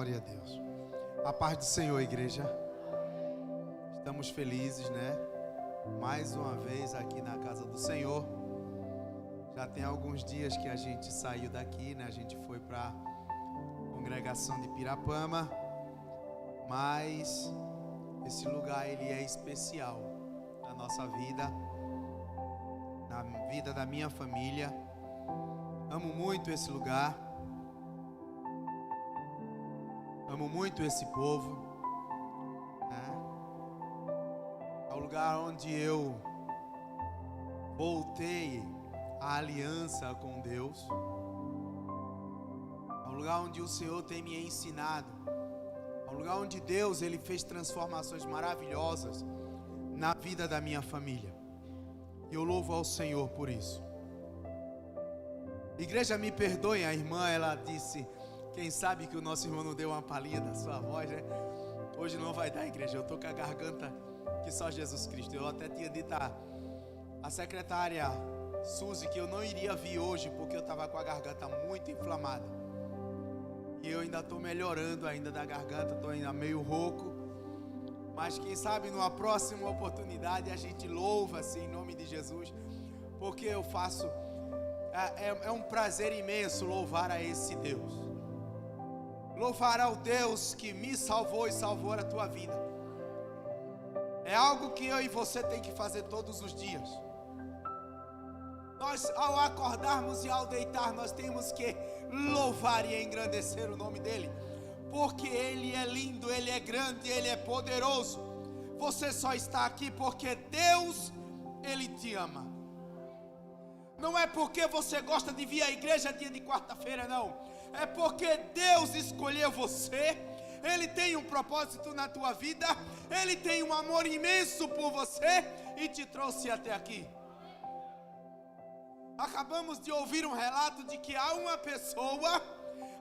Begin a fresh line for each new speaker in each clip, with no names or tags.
Glória a Deus. A paz do Senhor, igreja. Estamos felizes, né? Mais uma vez aqui na casa do Senhor. Já tem alguns dias que a gente saiu daqui, né? A gente foi para a congregação de Pirapama. Mas esse lugar, ele é especial na nossa vida, na vida da minha família. Amo muito esse lugar. Amo muito esse povo, né? É o lugar onde eu voltei a aliança com Deus. É o lugar onde o Senhor tem me ensinado. É o lugar onde Deus, Ele fez transformações maravilhosas na vida da minha família. E eu louvo ao Senhor por isso. Igreja, me perdoem, a irmã, ela disse... Quem sabe que o nosso irmão não deu uma palhinha da sua voz, né? Hoje não vai dar, igreja. Eu tô com a garganta que só Jesus Cristo. Eu até tinha dito a secretária Suzy que eu não iria vir hoje porque eu estava com a garganta muito inflamada. E eu ainda estou melhorando ainda da garganta, estou ainda meio rouco. Mas quem sabe numa próxima oportunidade a gente louva assim em nome de Jesus. Porque eu faço... É um prazer imenso louvar a esse Deus. Louvar ao Deus que me salvou e salvou a tua vida. É algo que eu e você tem que fazer todos os dias. Nós, ao acordarmos e ao deitar, nós temos que louvar e engrandecer o nome dEle. Porque Ele é lindo, Ele é grande, Ele é poderoso. Você só está aqui porque Deus, Ele te ama. Não é porque você gosta de vir à igreja dia de quarta-feira, não. É porque Deus escolheu você. Ele tem um propósito na tua vida. Ele tem um amor imenso por você e te trouxe até aqui. Acabamos de ouvir um relato de que há uma pessoa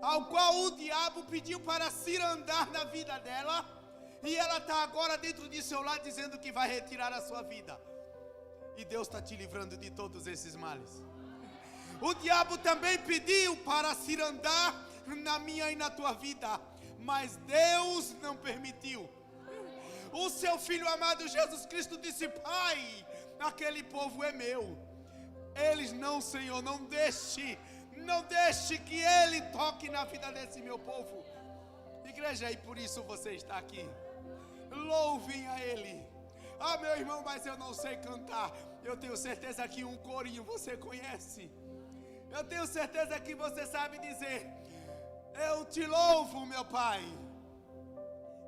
ao qual o diabo pediu para se andar na vida dela. E ela está agora dentro de seu lar dizendo que vai retirar a sua vida. E Deus está te livrando de todos esses males. O diabo também pediu para se andar na minha e na tua vida, mas Deus não permitiu. O seu Filho amado Jesus Cristo disse: Pai, aquele povo é meu. Eles não, Senhor, não deixe que Ele toque na vida desse meu povo. Igreja, e por isso você está aqui. Louvem a Ele. Ah, meu irmão, mas eu não sei cantar. Eu tenho certeza que um corinho você conhece. Eu tenho certeza que você sabe dizer: eu te louvo, meu Pai.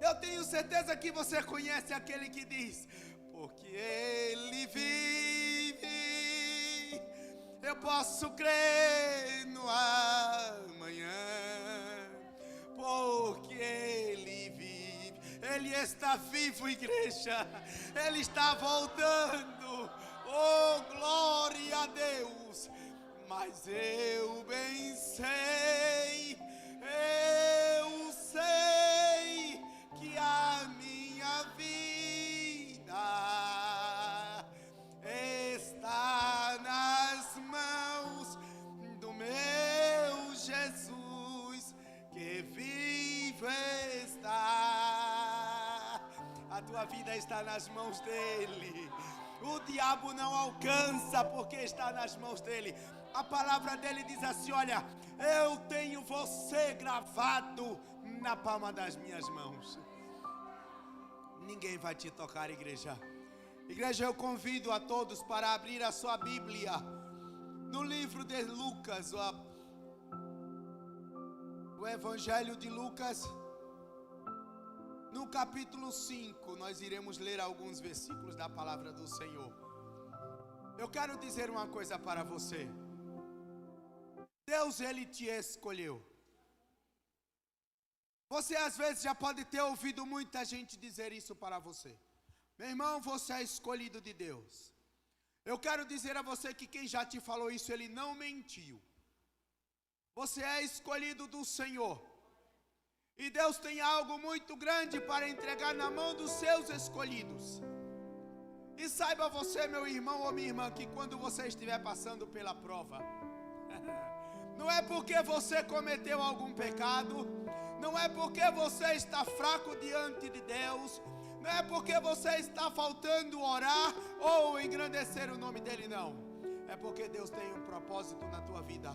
Eu tenho certeza que você conhece aquele que diz: porque Ele vive, eu posso crer no amanhã. Porque Ele vive, Ele está vivo, igreja. Ele está voltando. Oh, glória a Deus. Mas eu bem sei, que a minha vida está nas mãos do meu Jesus, que vivo está. A tua vida está nas mãos dEle. O diabo não alcança porque está nas mãos dEle. A palavra dele diz assim: olha, eu tenho você gravado na palma das minhas mãos. Ninguém vai te tocar, igreja. Igreja, eu convido a todos para abrir a sua Bíblia no livro de Lucas, o Evangelho de Lucas, no capítulo 5. Nós iremos ler alguns versículos da palavra do Senhor. Eu quero dizer uma coisa para você. Deus, Ele te escolheu. Você às vezes já pode ter ouvido muita gente dizer isso para você. Meu irmão, você é escolhido de Deus. Eu quero dizer a você que quem já te falou isso, ele não mentiu. Você é escolhido do Senhor. E Deus tem algo muito grande para entregar na mão dos seus escolhidos. E saiba você, meu irmão ou minha irmã, que quando você estiver passando pela prova, não é porque você cometeu algum pecado, Não é porque você está fraco diante de Deus, não é porque você está faltando orar ou engrandecer o nome dele, não. É porque Deus tem um propósito na tua vida.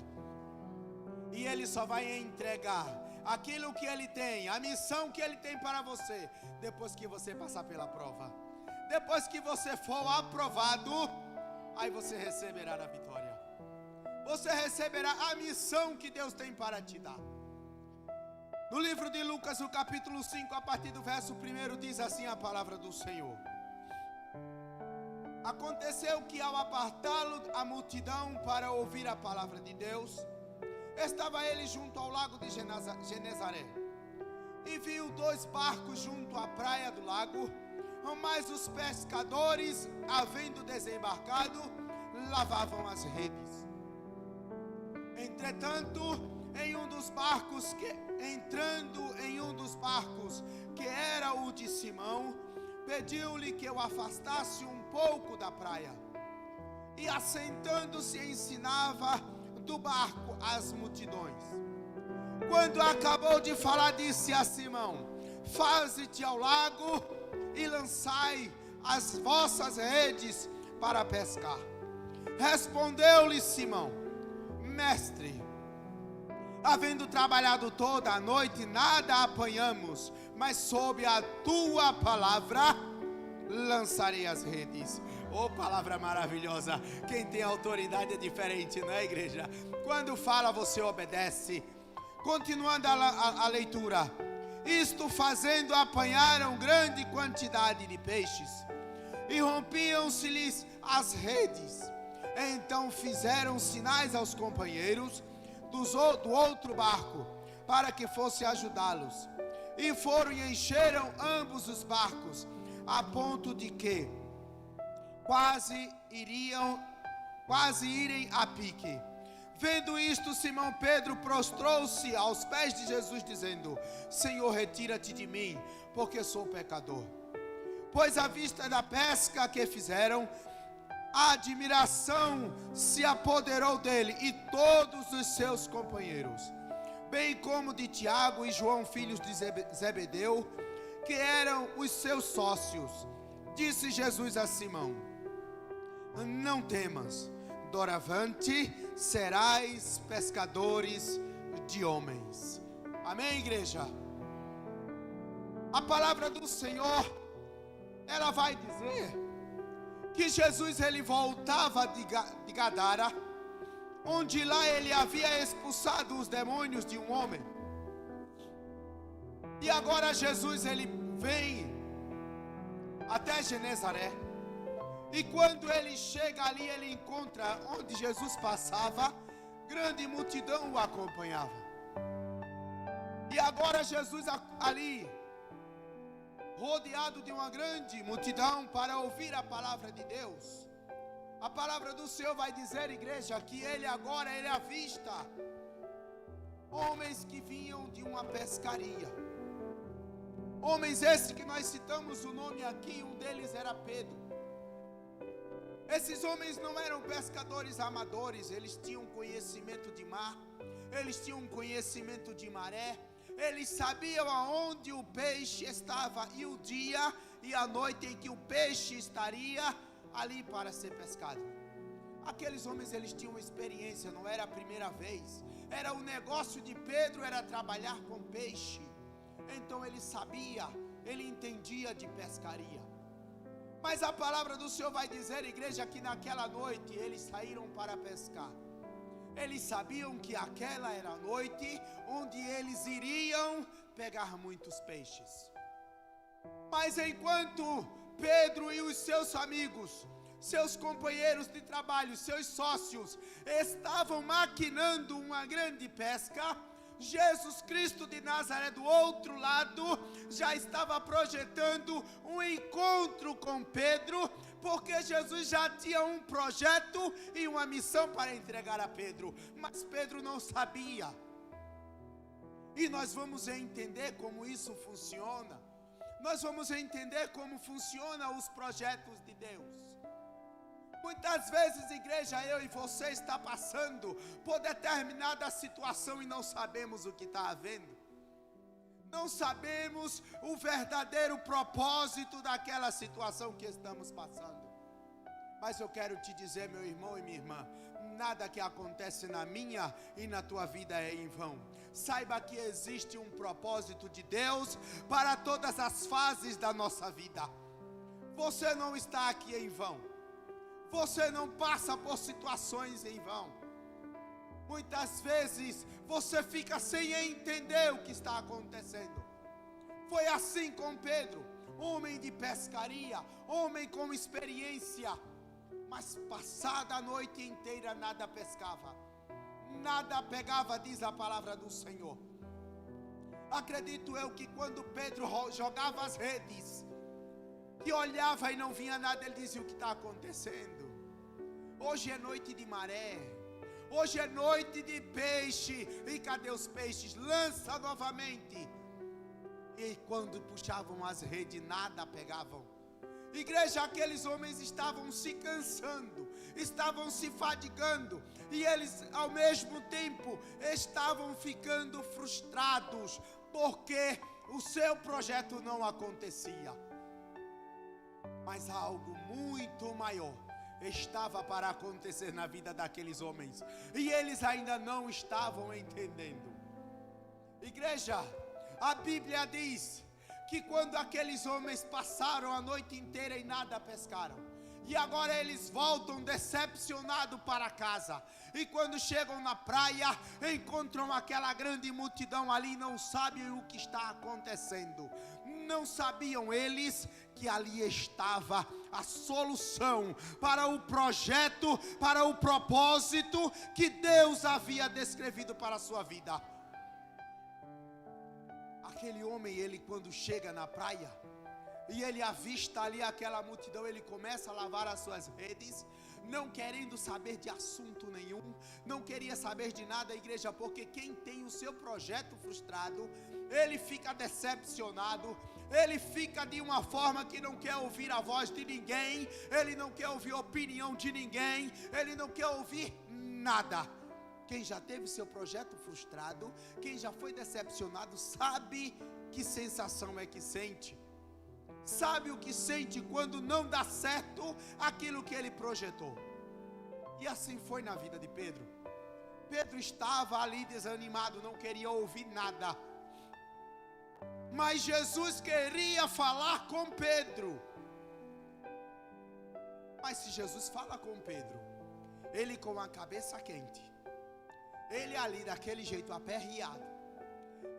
E Ele só vai entregar aquilo que Ele tem, a missão que Ele tem para você, depois que você passar pela prova. Depois que você for aprovado, aí você receberá a vitória. Você receberá a missão que Deus tem para te dar. No livro de Lucas, no capítulo 5, a partir do verso 1, diz assim a palavra do Senhor. Aconteceu que ao apartá-lo a multidão para ouvir a palavra de Deus, estava ele junto ao lago de Genezaré, e viu 2 barcos junto à praia do lago, mas os pescadores, havendo desembarcado, lavavam as redes. Entretanto, entrando em um dos barcos, que era o de Simão, pediu-lhe que o afastasse um pouco da praia, e assentando-se ensinava do barco as multidões. Quando acabou de falar, disse a Simão: faze-te ao lago e lançai as vossas redes para pescar. Respondeu-lhe Simão: mestre, havendo trabalhado toda a noite, nada apanhamos, mas sob a tua palavra lançarei as redes. Oh, palavra maravilhosa. Quem tem autoridade é diferente, não é, igreja? Quando fala, você obedece. Continuando a leitura. Isto fazendo, apanharam grande quantidade de peixes, e rompiam-se-lhes as redes. Então fizeram sinais aos companheiros do outro barco, para que fosse ajudá-los. E foram e encheram ambos os barcos, a ponto de que quase irem a pique. Vendo isto, Simão Pedro prostrou-se aos pés de Jesus, dizendo: Senhor, retira-te de mim, porque sou pecador. Pois à vista da pesca que fizeram, a admiração se apoderou dele e todos os seus companheiros, bem como de Tiago e João, filhos de Zebedeu, que eram os seus sócios. Disse Jesus a Simão: não temas, doravante serás pescadores de homens. Amém, igreja? A palavra do Senhor, ela vai dizer que Jesus ele voltava de Gadara, onde lá ele havia expulsado os demônios de um homem. E agora Jesus ele vem até Genezaré. E quando ele chega ali, ele encontra onde Jesus passava, grande multidão o acompanhava. E agora Jesus ali, rodeado de uma grande multidão para ouvir a palavra de Deus. A palavra do Senhor vai dizer, igreja, que ele avista homens que vinham de uma pescaria. Homens esses que nós citamos o nome aqui, um deles era Pedro. Esses homens não eram pescadores amadores, eles tinham conhecimento de mar, eles tinham conhecimento de maré, eles sabiam aonde o peixe estava e o dia e a noite em que o peixe estaria ali para ser pescado. Aqueles homens eles tinham experiência, não era a primeira vez. Era o negócio de Pedro, era trabalhar com peixe. Então ele sabia, ele entendia de pescaria. Mas a palavra do Senhor vai dizer, igreja, que naquela noite eles saíram para pescar. Eles sabiam que aquela era a noite onde eles iriam pegar muitos peixes. Mas enquanto Pedro e os seus amigos, seus companheiros de trabalho, seus sócios, estavam maquinando uma grande pesca, Jesus Cristo de Nazaré do outro lado já estava projetando um encontro com Pedro, porque Jesus já tinha um projeto e uma missão para entregar a Pedro, mas Pedro não sabia. E nós vamos entender como isso funciona. Nós vamos entender como funcionam os projetos de Deus. Muitas vezes, igreja, eu e você está passando por determinada situação e não sabemos o que está havendo. não sabemos o verdadeiro propósito daquela situação que estamos passando. Mas eu quero te dizer, meu irmão e minha irmã, nada que acontece na minha e na tua vida é em vão. Saiba que existe um propósito de Deus para todas as fases da nossa vida. Você não está aqui em vão. Você não passa por situações em vão. Muitas vezes você fica sem entender o que está acontecendo. Foi assim com Pedro, homem de pescaria, homem com experiência, mas passada a noite inteira nada pescava, nada pegava, diz a palavra do Senhor. Acredito eu que quando Pedro jogava as redes, que olhava e não vinha nada, ele dizia: o que está acontecendo? Hoje é noite de maré, hoje é noite de peixe, e cadê os peixes? Lança novamente. E quando puxavam as redes, nada pegavam. Igreja, aqueles homens estavam se cansando, estavam se fadigando, e eles ao mesmo tempo estavam ficando frustrados, porque o seu projeto não acontecia. Mas algo muito maior estava para acontecer na vida daqueles homens, e eles ainda não estavam entendendo. Igreja, a Bíblia diz que quando aqueles homens passaram a noite inteira e nada pescaram, e agora eles voltam decepcionados para casa, e quando chegam na praia, encontram aquela grande multidão ali, e não sabem o que está acontecendo. Não sabiam eles que ali estava a solução para o projeto, para o propósito que Deus havia descrevido para a sua vida. Aquele homem, ele quando chega na praia, e ele avista ali aquela multidão, ele começa a lavar as suas redes, não querendo saber de assunto nenhum, não queria saber de nada, igreja, porque quem tem o seu projeto frustrado, ele fica decepcionado, ele fica de uma forma que não quer ouvir a voz de ninguém, ele não quer ouvir a opinião de ninguém, ele não quer ouvir nada. Quem já teve seu projeto frustrado, quem já foi decepcionado, sabe que sensação é que sente. Sabe o que sente quando não dá certo aquilo que ele projetou. E assim foi na vida de Pedro. Pedro estava ali desanimado, não queria ouvir nada. Mas Jesus queria falar com Pedro. Mas se Jesus fala com Pedro, ele com a cabeça quente, ele ali daquele jeito aperreado,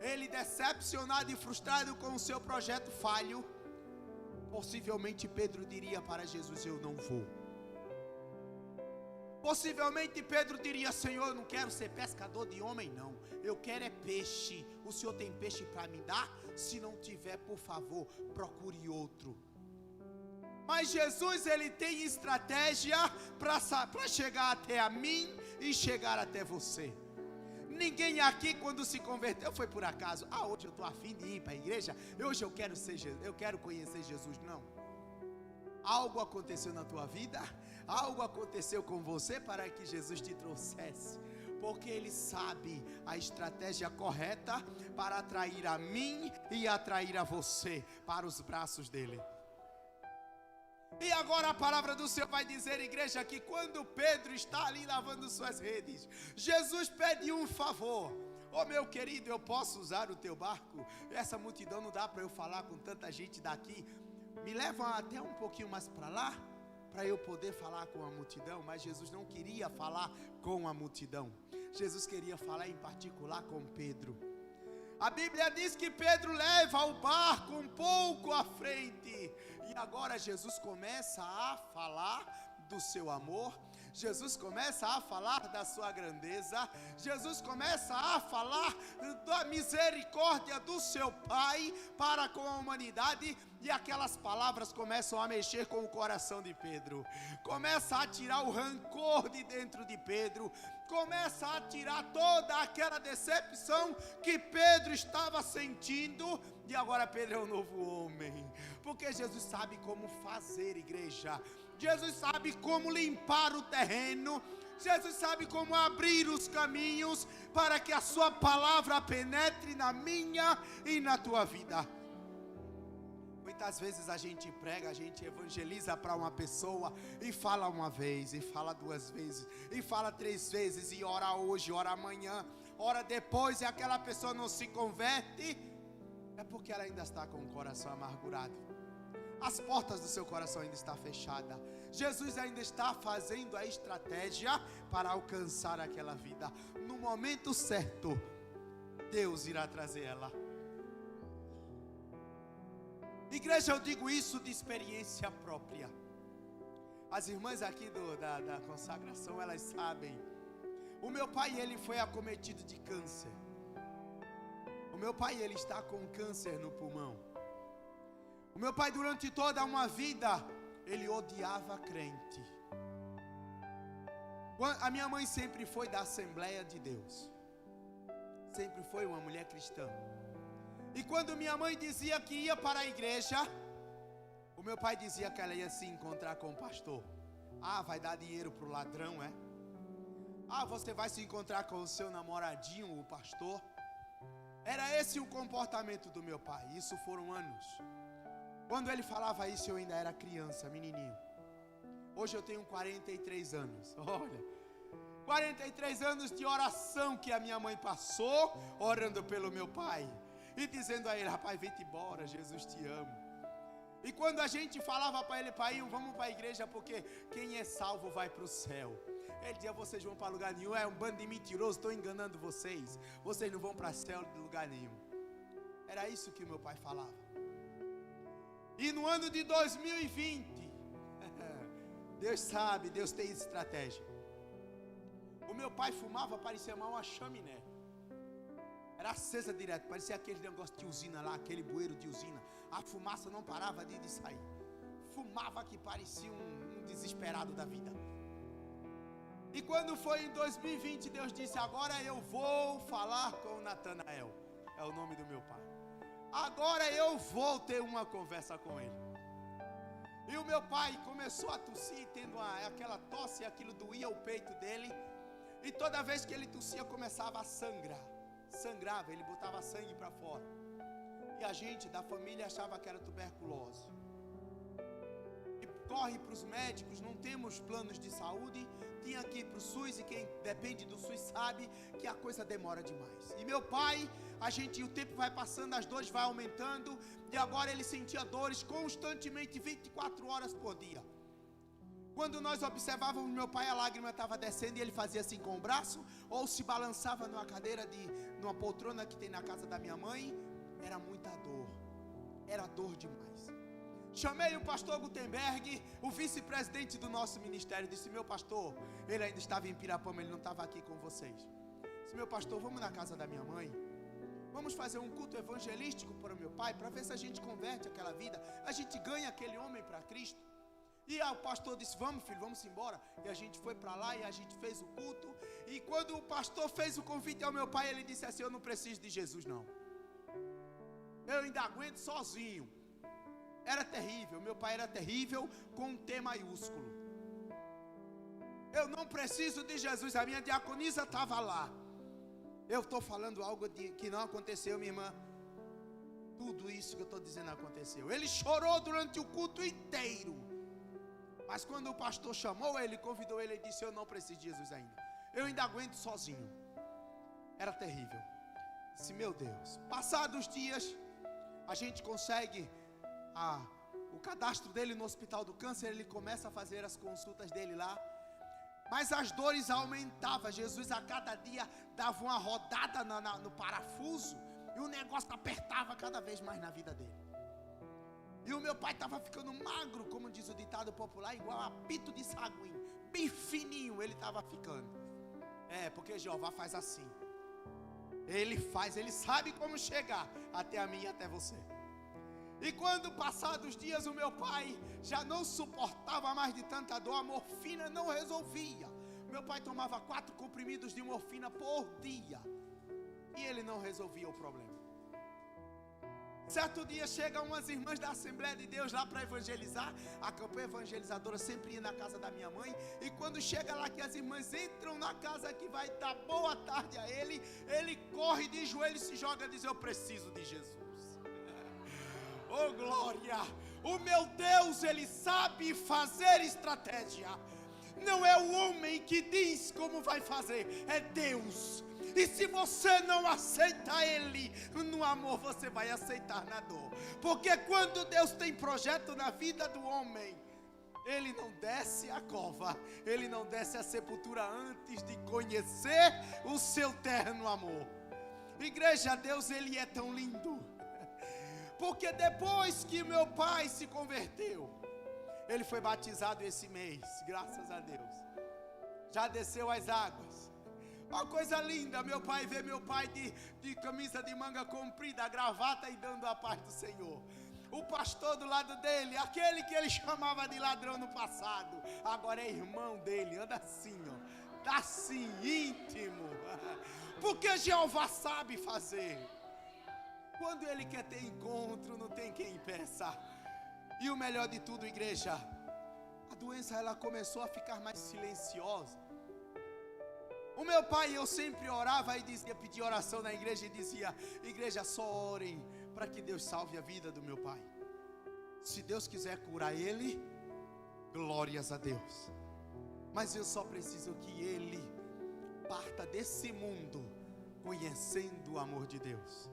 ele decepcionado e frustrado com o seu projeto falho, possivelmente Pedro diria para Jesus: eu não vou. Possivelmente Pedro diria: Senhor, eu não quero ser pescador de homem não, eu quero é peixe. O Senhor tem peixe para me dar? Se não tiver, por favor, procure outro. Mas Jesus, ele tem estratégia para chegar até a mim e chegar até você. Ninguém aqui quando se converteu foi por acaso: hoje eu estou a fim de ir para a igreja, hoje eu quero conhecer Jesus. Não. Algo aconteceu na tua vida, algo aconteceu com você para que Jesus te trouxesse, porque Ele sabe a estratégia correta para atrair a mim e atrair a você para os braços dEle. E agora a palavra do Senhor vai dizer, igreja, que quando Pedro está ali lavando suas redes, Jesus pede um favor: meu querido, eu posso usar o teu barco? Essa multidão não dá para eu falar com tanta gente daqui, me leva até um pouquinho mais para lá, para eu poder falar com a multidão. Mas Jesus não queria falar com a multidão, Jesus queria falar em particular com Pedro. A Bíblia diz que Pedro leva o barco um pouco à frente, e agora Jesus começa a falar do seu amor, Jesus começa a falar da sua grandeza, Jesus começa a falar da misericórdia do seu Pai para com a humanidade, e aquelas palavras começam a mexer com o coração de Pedro, começa a tirar o rancor de dentro de Pedro, começa a tirar toda aquela decepção que Pedro estava sentindo. E agora Pedro é um novo homem, porque Jesus sabe como fazer, igreja. Jesus sabe como limpar o terreno, Jesus sabe como abrir os caminhos para que a sua palavra penetre na minha e na tua vida. Muitas vezes a gente prega, a gente evangeliza para uma pessoa e fala uma vez, e fala duas vezes, e fala três vezes, e ora hoje, ora amanhã, ora depois, e aquela pessoa não se converte. É porque ela ainda está com o coração amargurado. As portas do seu coração ainda estão fechadas. Jesus ainda está fazendo a estratégia para alcançar aquela vida. No momento certo, Deus irá trazer ela. Igreja, eu digo isso de experiência própria. As irmãs aqui da consagração, elas sabem. O meu pai, ele foi acometido de câncer. O meu pai, ele está com câncer no pulmão. O meu pai, durante toda uma vida, ele odiava crente. A minha mãe sempre foi da Assembleia de Deus. Sempre foi uma mulher cristã. E quando minha mãe dizia que ia para a igreja, o meu pai dizia que ela ia se encontrar com o pastor. Ah, vai dar dinheiro para o ladrão, é? Ah, você vai se encontrar com o seu namoradinho, o pastor. Era esse o comportamento do meu pai. Isso foram anos. Quando ele falava isso, eu ainda era criança, menininho. Hoje eu tenho 43 anos. Olha, 43 anos de oração que a minha mãe passou, orando pelo meu pai. E dizendo a ele, rapaz, vem-te embora, Jesus te ama. E quando a gente falava para ele, pai, vamos para a igreja, porque quem é salvo vai para o céu. Ele dizia, vocês vão para lugar nenhum, é um bando de mentirosos, estou enganando vocês. Vocês não vão para o céu de lugar nenhum. Era isso que o meu pai falava. E no ano de 2020, Deus sabe, Deus tem estratégia. O meu pai fumava, parecia mal uma chaminé. Era acesa direto, parecia aquele negócio de usina lá, aquele bueiro de usina. A fumaça não parava de sair. Fumava que parecia um desesperado da vida. E quando foi em 2020, Deus disse, agora eu vou falar com Natanael. É o nome do meu pai. Agora eu vou ter uma conversa com ele. E o meu pai começou a tossir, tendo aquela tosse, aquilo doía o peito dele. E toda vez que ele tossia, começava a sangrar. Sangrava, ele botava sangue para fora. E a gente da família achava que era tuberculose. E corre para os médicos, não temos planos de saúde. Tinha que ir para o SUS, e quem depende do SUS sabe que a coisa demora demais. E meu pai, o tempo vai passando, as dores vai aumentando. E agora ele sentia dores constantemente, 24 horas por dia. Quando nós observávamos meu pai, a lágrima estava descendo e ele fazia assim com o braço, ou se balançava numa cadeira, numa poltrona que tem na casa da minha mãe. Era muita dor, era dor demais. Chamei o pastor Gutenberg, o vice-presidente do nosso ministério, disse, meu pastor, ele ainda estava em Pirapama, ele não estava aqui com vocês. Disse, meu pastor, vamos na casa da minha mãe, vamos fazer um culto evangelístico para o meu pai, para ver se a gente converte aquela vida, a gente ganha aquele homem para Cristo. E o pastor disse, vamos filho, vamos embora. E a gente foi para lá e a gente fez o culto. E quando o pastor fez o convite ao meu pai, ele disse assim, eu não preciso de Jesus não. Eu ainda aguento sozinho. Era terrível, meu pai era terrível com um T maiúsculo. Eu não preciso de Jesus, a minha diaconisa estava lá. Eu estou falando algo que não aconteceu, minha irmã. Tudo isso que eu estou dizendo aconteceu. Ele chorou durante o culto inteiro. Mas quando o pastor chamou ele, convidou ele e disse, eu não preciso de Jesus ainda. Eu ainda aguento sozinho. Era terrível. Disse, meu Deus. Passados os dias, a gente consegue o cadastro dele no hospital do câncer. Ele começa a fazer as consultas dele lá. Mas as dores aumentavam. Jesus a cada dia dava uma rodada no parafuso. E o negócio apertava cada vez mais na vida dele. E o meu pai estava ficando magro, como diz o ditado popular, igual a pito de saguinho. Bem fininho ele estava ficando. Porque Jeová faz assim. Ele sabe como chegar até a mim e até você. E quando passados os dias o meu pai já não suportava mais de tanta dor, a morfina não resolvia. Meu pai tomava 4 comprimidos de morfina por dia. E ele não resolvia o problema. Certo dia chegam umas irmãs da Assembleia de Deus lá para evangelizar. A campanha evangelizadora sempre ia na casa da minha mãe. E quando chega lá que as irmãs entram na casa que vai dar boa tarde a ele, ele corre de joelhos e se joga e diz: eu preciso de Jesus. Oh glória! O meu Deus, Ele sabe fazer estratégia. Não é o homem que diz como vai fazer, é Deus. E se você não aceita Ele no amor, você vai aceitar na dor. Porque quando Deus tem projeto na vida do homem, Ele não desce a cova, Ele não desce a sepultura antes de conhecer o seu terno amor. Igreja, Deus, Ele é tão lindo. Porque depois que meu pai se converteu, ele foi batizado esse mês, graças a Deus. Já desceu as águas. Uma coisa linda, meu pai vê meu pai de camisa de manga comprida, gravata e dando a paz do Senhor. O pastor do lado dele, aquele que ele chamava de ladrão no passado, agora é irmão dele, anda assim, ó, tá assim, íntimo. Porque Jeová sabe fazer. Quando Ele quer ter encontro, não tem quem impeça. E o melhor de tudo, igreja, a doença ela começou a ficar mais silenciosa. O meu pai, eu sempre orava e dizia, pedia oração na igreja e dizia: igreja, só orem para que Deus salve a vida do meu pai. Se Deus quiser curar ele, glórias a Deus. Mas eu só preciso que ele parta desse mundo conhecendo o amor de Deus.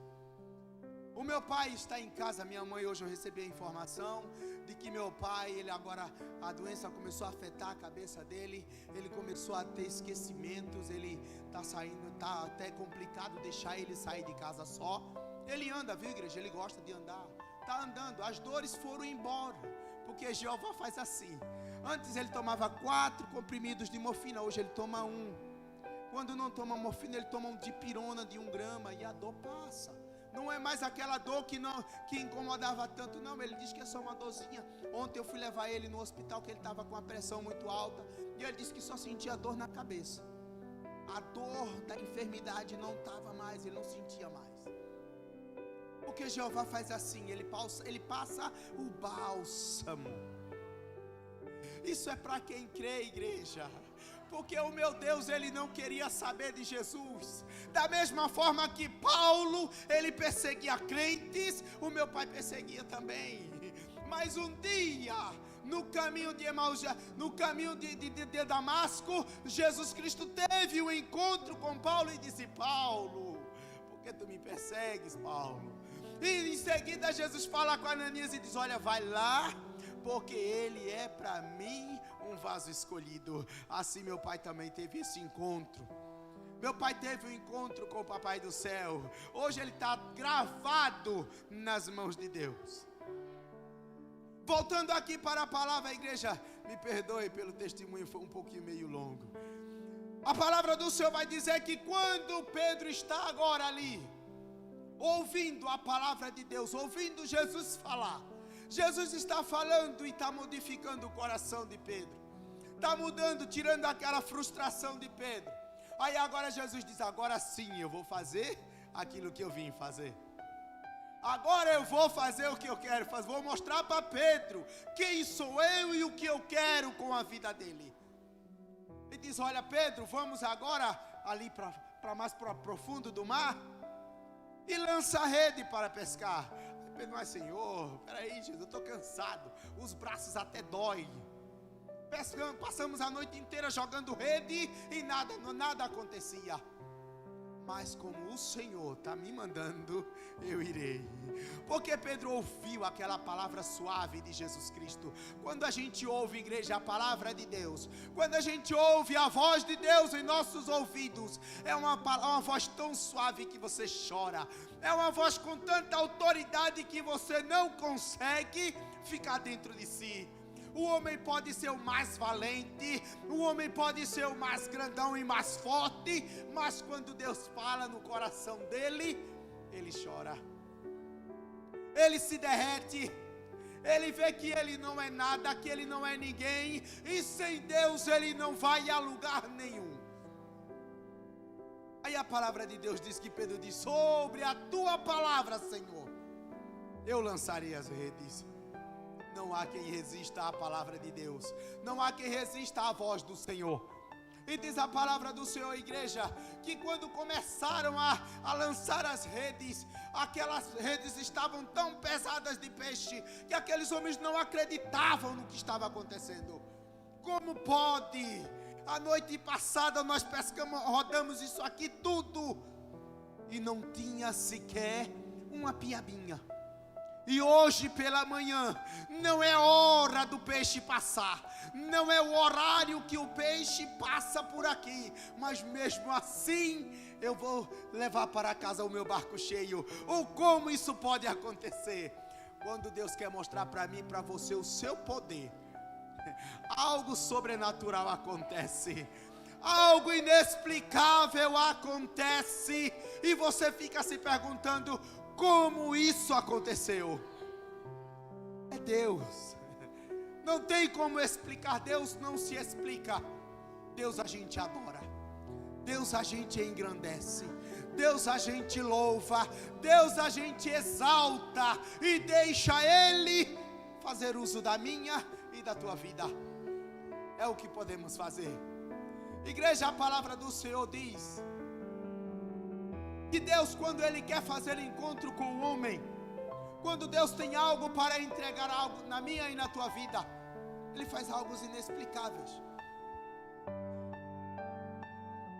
O meu pai está em casa, minha mãe, hoje eu recebi a informação de que meu pai, ele agora, a doença começou a afetar a cabeça dele, ele começou a ter esquecimentos, ele está saindo, está até complicado deixar ele sair de casa só. Ele anda, viu, igreja? Ele gosta de andar, está andando, as dores foram embora, porque Jeová faz assim. Antes ele tomava 4 comprimidos de morfina, hoje ele toma 1. Quando não toma morfina, ele toma um dipirona de 1 grama e a dor passa. Não é mais aquela dor que incomodava tanto, não. Ele diz que é só uma dorzinha. Ontem eu fui levar ele no hospital, que ele estava com a pressão muito alta, e ele disse que só sentia dor na cabeça. A dor da enfermidade não estava mais, ele não sentia mais. Porque Jeová faz assim, ele passa o bálsamo. Isso é para quem crê, igreja. Porque o meu Deus, ele não queria saber de Jesus. Da mesma forma que Paulo, ele perseguia crentes, o meu pai perseguia também. Mas um dia, no caminho de Emaús, no caminho de Damasco, Jesus Cristo teve um encontro com Paulo e disse: Paulo, por que tu me persegues, Paulo? E em seguida Jesus fala com Ananias e diz: olha, vai lá, porque ele é para mim um vaso escolhido. Assim meu pai também teve esse encontro. Meu pai teve um encontro com o Papai do Céu. Hoje ele está gravado nas mãos de Deus. Voltando aqui para a palavra, igreja, me perdoe pelo testemunho, foi um pouquinho meio longo. A palavra do Senhor vai dizer que quando Pedro está agora ali, ouvindo a palavra de Deus, ouvindo Jesus falar, Jesus está falando e está modificando o coração de Pedro. Está mudando, tirando aquela frustração de Pedro. Aí agora Jesus diz: agora sim eu vou fazer aquilo que eu vim fazer. Agora eu vou fazer o que eu quero fazer. Vou mostrar para Pedro quem sou eu e o que eu quero com a vida dele. Ele diz: olha, Pedro, vamos agora ali para mais profundo do mar e lança a rede para pescar. Pedro: mas Senhor, peraí, Jesus, eu estou cansado, os braços até doem. Passamos a noite inteira jogando rede e nada acontecia. Mas como o Senhor está me mandando, eu irei. Porque Pedro ouviu aquela palavra suave de Jesus Cristo. Quando a gente ouve, igreja, a palavra de Deus, quando a gente ouve a voz de Deus em nossos ouvidos, é uma voz tão suave que você chora. É uma voz com tanta autoridade que você não consegue ficar dentro de si. O homem pode ser o mais valente, o homem pode ser o mais grandão e mais forte, mas quando Deus fala no coração dele, ele chora, ele se derrete, ele vê que ele não é nada, que ele não é ninguém, e sem Deus ele não vai a lugar nenhum. Aí a palavra de Deus diz que Pedro diz: sobre a tua palavra, Senhor, eu lançarei as redes. Não há quem resista à palavra de Deus. Não há quem resista à voz do Senhor. E diz a palavra do Senhor, igreja, que quando começaram a lançar as redes, aquelas redes estavam tão pesadas de peixe, que aqueles homens não acreditavam no que estava acontecendo. Como pode? A noite passada nós pescamos, rodamos isso aqui tudo, e não tinha sequer uma piabinha. E hoje pela manhã, não é hora do peixe passar, não é o horário que o peixe passa por aqui, mas mesmo assim, eu vou levar para casa o meu barco cheio. Ou como isso pode acontecer? Quando Deus quer mostrar para mim e para você o seu poder, algo sobrenatural acontece, algo inexplicável acontece, e você fica se perguntando, como isso aconteceu? É Deus. Não tem como explicar. Deus não se explica. Deus a gente adora. Deus a gente engrandece. Deus a gente louva. Deus a gente exalta. E deixa Ele fazer uso da minha e da tua vida. É o que podemos fazer. Igreja, a palavra do Senhor diz que Deus, quando Ele quer fazer encontro com o homem, quando Deus tem algo para entregar, algo na minha e na tua vida, Ele faz algo inexplicáveis.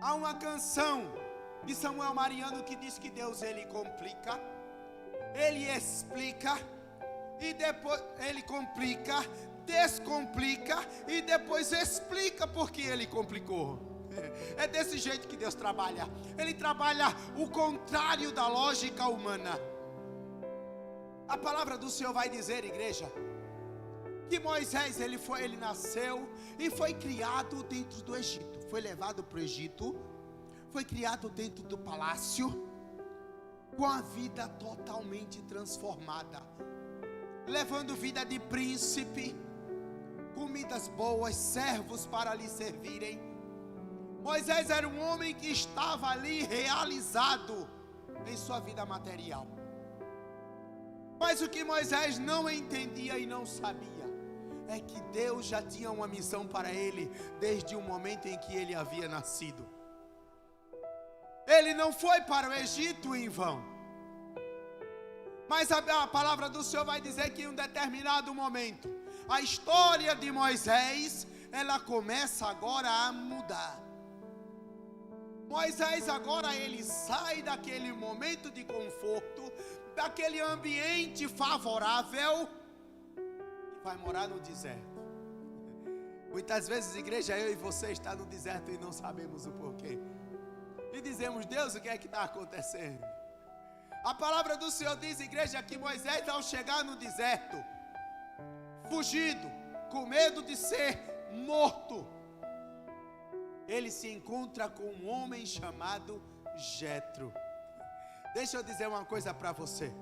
Há uma canção de Samuel Mariano que diz que Deus, Ele complica, Ele explica, e depois Ele complica, descomplica, e depois explica porque Ele complicou. É desse jeito que Deus trabalha. Ele trabalha o contrário da lógica humana. A palavra do Senhor vai dizer, igreja, que Moisés, ele nasceu e foi criado dentro do Egito. Foi levado para o Egito, foi criado dentro do palácio, com a vida totalmente transformada, levando vida de príncipe, comidas boas, servos para lhe servirem. Moisés era um homem que estava ali realizado em sua vida material. Mas o que Moisés não entendia e não sabia é que Deus já tinha uma missão para ele desde o momento em que ele havia nascido. Ele não foi para o Egito em vão. Mas a palavra do Senhor vai dizer que em um determinado momento, a história de Moisés, ela começa agora a mudar. Moisés agora ele sai daquele momento de conforto, daquele ambiente favorável, e vai morar no deserto. Muitas vezes, igreja, eu e você está no deserto e não sabemos o porquê. E dizemos, Deus, o que é que está acontecendo? A palavra do Senhor diz, igreja, que Moisés, ao chegar no deserto, fugido, com medo de ser morto, ele se encontra com um homem chamado Jetro. Deixa eu dizer uma coisa para você.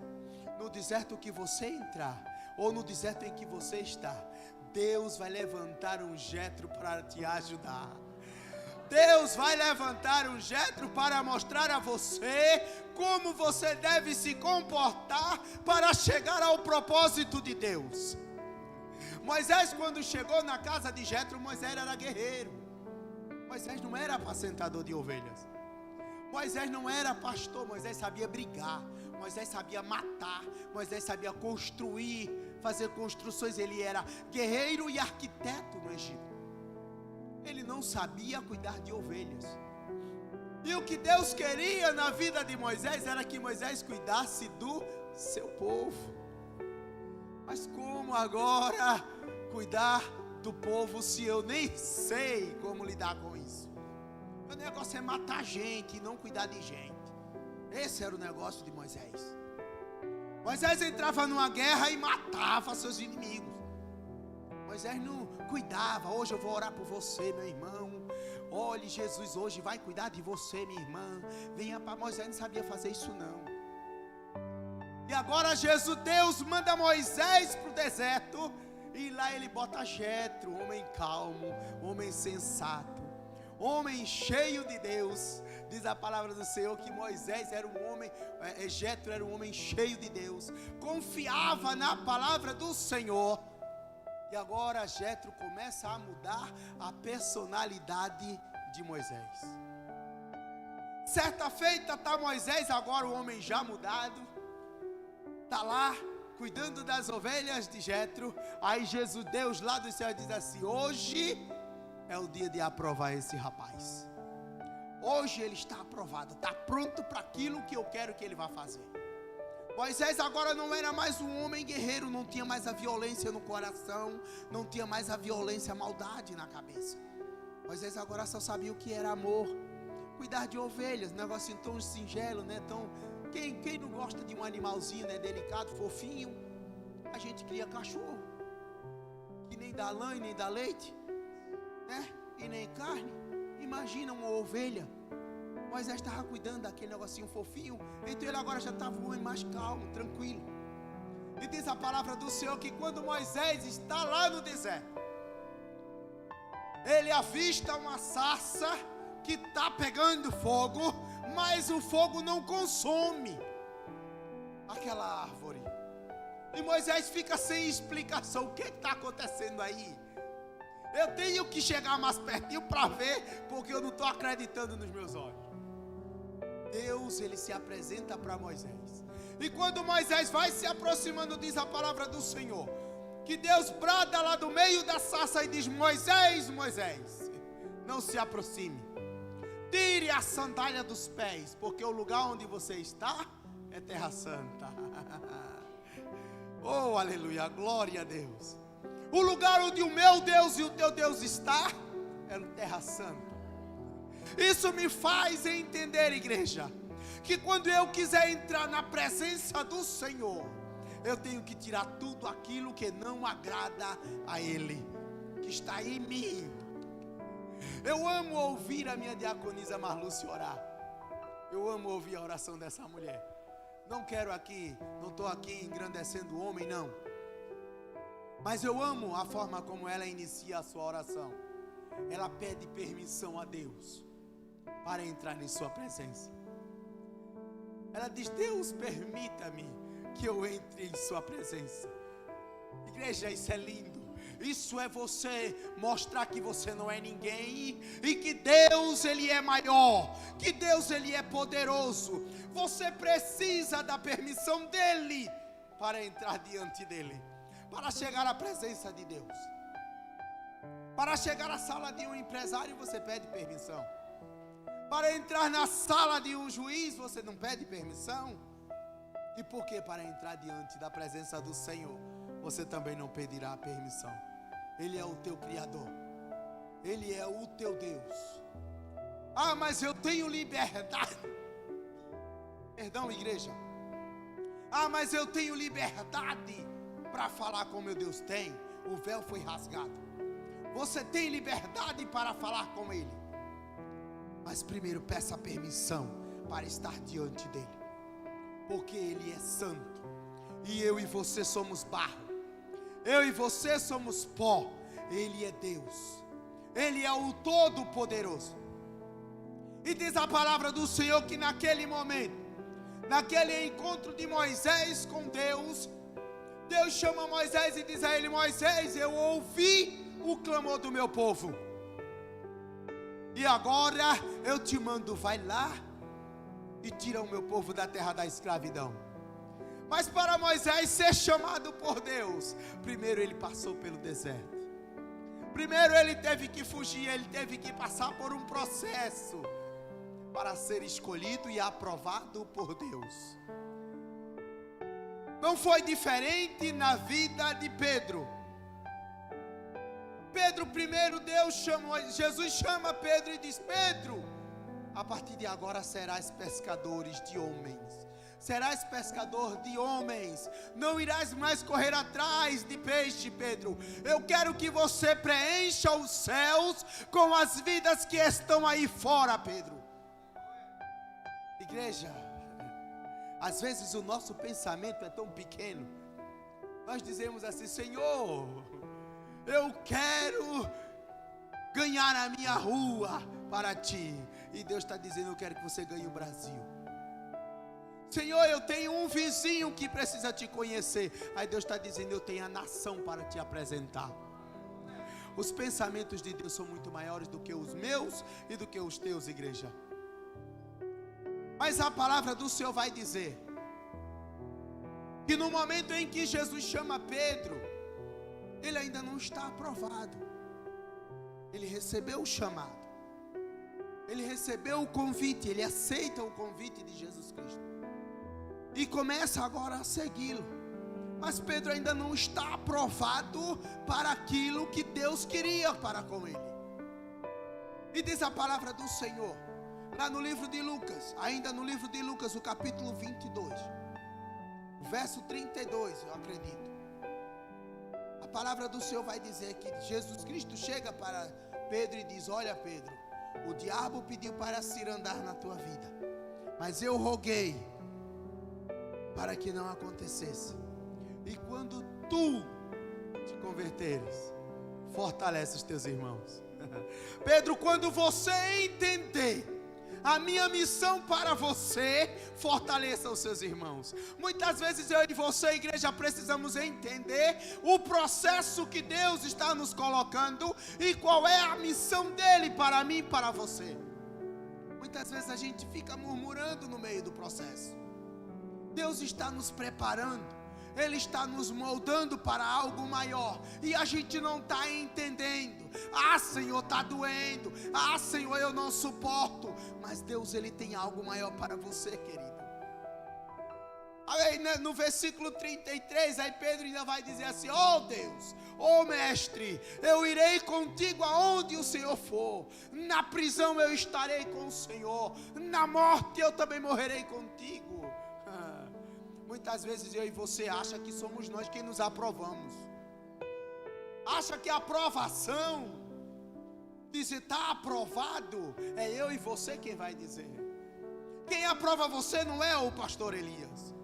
No deserto que você entrar, ou no deserto em que você está, Deus vai levantar um Jetro para te ajudar. Deus vai levantar um Jetro para mostrar a você como você deve se comportar para chegar ao propósito de Deus. Moisés, quando chegou na casa de Jetro, Moisés era guerreiro. Moisés não era apacentador de ovelhas. Moisés não era pastor. Moisés sabia brigar. Moisés sabia matar. Moisés sabia construir, fazer construções. Ele era guerreiro e arquiteto no Egito. Ele não sabia cuidar de ovelhas. E o que Deus queria na vida de Moisés era que Moisés cuidasse do seu povo. Mas como agora cuidar do povo se eu nem sei como lidar com isso? O negócio é matar gente e não cuidar de gente. Esse era o negócio de Moisés. Moisés entrava numa guerra e matava seus inimigos. Moisés não cuidava. Hoje eu vou orar por você, meu irmão. Olhe, Jesus hoje vai cuidar de você, minha irmã. Venha para Moisés, não sabia fazer isso não. E agora Deus manda Moisés para o deserto. E lá ele bota Jetro, homem calmo, homem sensato, homem cheio de Deus. Diz a palavra do Senhor que Moisés era um homem, Jetro era um homem cheio de Deus, confiava na palavra do Senhor. E agora Jetro começa a mudar a personalidade de Moisés. Certa feita está Moisés, agora o homem já mudado, está lá cuidando das ovelhas de Jetro. Aí Jesus, Deus lá do céu, diz assim: hoje é o dia de aprovar esse rapaz. Hoje ele está aprovado, está pronto para aquilo que eu quero que ele vá fazer. Moisés agora não era mais um homem guerreiro, não tinha mais a violência no coração, não tinha mais a violência, a maldade na cabeça. Moisés agora só sabia o que era amor, cuidar de ovelhas, negocinho tão singelo, né? Quem não gosta de um animalzinho, né? Delicado, fofinho? A gente cria cachorro, que nem dá lã e nem dá leite, né? E nem carne. Imagina uma ovelha. Moisés estava cuidando daquele negocinho fofinho, então ele agora já estava um homem mais calmo, tranquilo. E diz a palavra do Senhor que quando Moisés está lá no deserto, ele avista uma sarça que está pegando fogo, mas o fogo não consome aquela árvore. E Moisés fica sem explicação. O que está acontecendo aí? Eu tenho que chegar mais pertinho para ver, porque eu não estou acreditando nos meus olhos. Deus, ele se apresenta para Moisés. E quando Moisés vai se aproximando, diz a palavra do Senhor, que Deus brada lá do meio da sarça e diz: Moisés, Moisés, não se aproxime. Tire a sandália dos pés, porque o lugar onde você está é terra santa. Oh, aleluia, glória a Deus. O lugar onde o meu Deus e o teu Deus está é no terra santa. Isso me faz entender, igreja, que quando eu quiser entrar na presença do Senhor, eu tenho que tirar tudo aquilo que não agrada a Ele, que está em mim. Eu amo ouvir a minha diaconisa Marlúcia orar. Eu amo ouvir a oração dessa mulher. Não estou aqui engrandecendo o homem, não. Mas eu amo a forma como ela inicia a sua oração. Ela pede permissão a Deus para entrar em sua presença. Ela diz: Deus, permita-me que eu entre em sua presença. Igreja, isso é lindo. Isso é você mostrar que você não é ninguém e que Deus, ele é maior, que Deus, ele é poderoso. Você precisa da permissão dele para entrar diante dele, para chegar à presença de Deus. Para chegar à sala de um empresário, você pede permissão. Para entrar na sala de um juiz, você não pede permissão. E por que para entrar diante da presença do Senhor, você também não pedirá permissão? Ele é o teu Criador, Ele é o teu Deus. Ah, mas eu tenho liberdade. Perdão, igreja. Ah, mas eu tenho liberdade para falar com meu Deus. Tem, o véu foi rasgado. Você tem liberdade para falar com Ele, mas primeiro peça permissão para estar diante dEle, porque Ele é santo, e eu e você somos barro, eu e você somos pó. Ele é Deus, Ele é o Todo-Poderoso. E diz a palavra do Senhor que naquele momento, naquele encontro de Moisés com Deus, Deus chama Moisés e diz a ele: Moisés, eu ouvi o clamor do meu povo, e agora eu te mando, vai lá e tira o meu povo da terra da escravidão. Mas para Moisés ser chamado por Deus, primeiro ele passou pelo deserto. Primeiro ele teve que fugir, ele teve que passar por um processo para ser escolhido e aprovado por Deus. Não foi diferente na vida de Pedro. Pedro primeiro, Jesus chama Pedro e diz: Pedro, a partir de agora serás pescadores de homens. Serás pescador de homens. Não irás mais correr atrás de peixe, Pedro. Eu quero que você preencha os céus com as vidas que estão aí fora, Pedro. Igreja, às vezes o nosso pensamento é tão pequeno. Nós dizemos assim: Senhor, eu quero ganhar a minha rua, para ti. E Deus está dizendo: eu quero que você ganhe o Brasil. Senhor, eu tenho um vizinho que precisa te conhecer. Aí Deus está dizendo: eu tenho a nação para te apresentar. Os pensamentos de Deus são muito maiores do que os meus e do que os teus, igreja. Mas a palavra do Senhor vai dizer que no momento em que Jesus chama Pedro, ele ainda não está aprovado. Ele recebeu o chamado, ele recebeu o convite, ele aceita o convite de Jesus Cristo e começa agora a segui-lo. Mas Pedro ainda não está aprovado para aquilo que Deus queria para com ele. E diz a palavra do Senhor lá no livro de Lucas, ainda no livro de Lucas, o capítulo 22, o verso 32, eu acredito. A palavra do Senhor vai dizer que Jesus Cristo chega para Pedro e diz: olha, Pedro, o diabo pediu para cirandar na tua vida, mas eu roguei para que não acontecesse. E quando tu te converteres, fortalece os teus irmãos. Pedro, quando você entender a minha missão para você, fortaleça os seus irmãos. Muitas vezes eu e você, igreja, precisamos entender o processo que Deus está nos colocando e qual é a missão dele para mim e para você. Muitas vezes a gente fica murmurando no meio do processo. Deus está nos preparando, Ele está nos moldando para algo maior, e a gente não está entendendo. Ah, Senhor, está doendo. Ah, Senhor, eu não suporto. Mas Deus, Ele tem algo maior para você, querido. Aí, no versículo 33, aí Pedro ainda vai dizer assim: oh Deus, oh mestre, eu irei contigo aonde o Senhor for. Na prisão eu estarei com o Senhor, na morte eu também morrerei contigo. Muitas vezes eu e você acha que somos nós quem nos aprovamos. Acha que a aprovação, dizer está aprovado, é eu e você quem vai dizer. Quem aprova você não é o pastor Elias.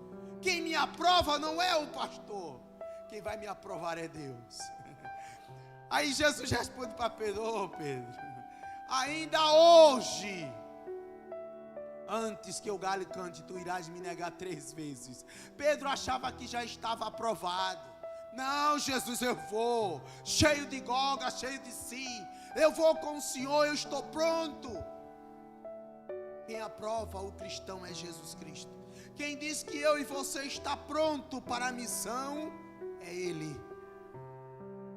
Quem me aprova não é o pastor. Quem vai me aprovar é Deus. Aí Jesus responde para Pedro: oh Pedro, ainda hoje, antes que o galho cante, tu irás me negar 3 vezes. Pedro achava que já estava aprovado. Não, Jesus, eu vou, cheio de goga, cheio de si. Eu vou com o Senhor, eu estou pronto. Quem aprova o cristão é Jesus Cristo. Quem diz que eu e você está pronto para a missão é Ele.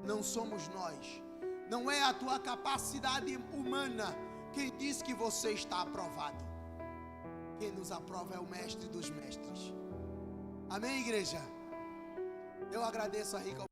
Não somos nós. Não é a tua capacidade humana quem diz que você está aprovado. Quem nos aprova é o mestre dos mestres. Amém, igreja? Eu agradeço a rica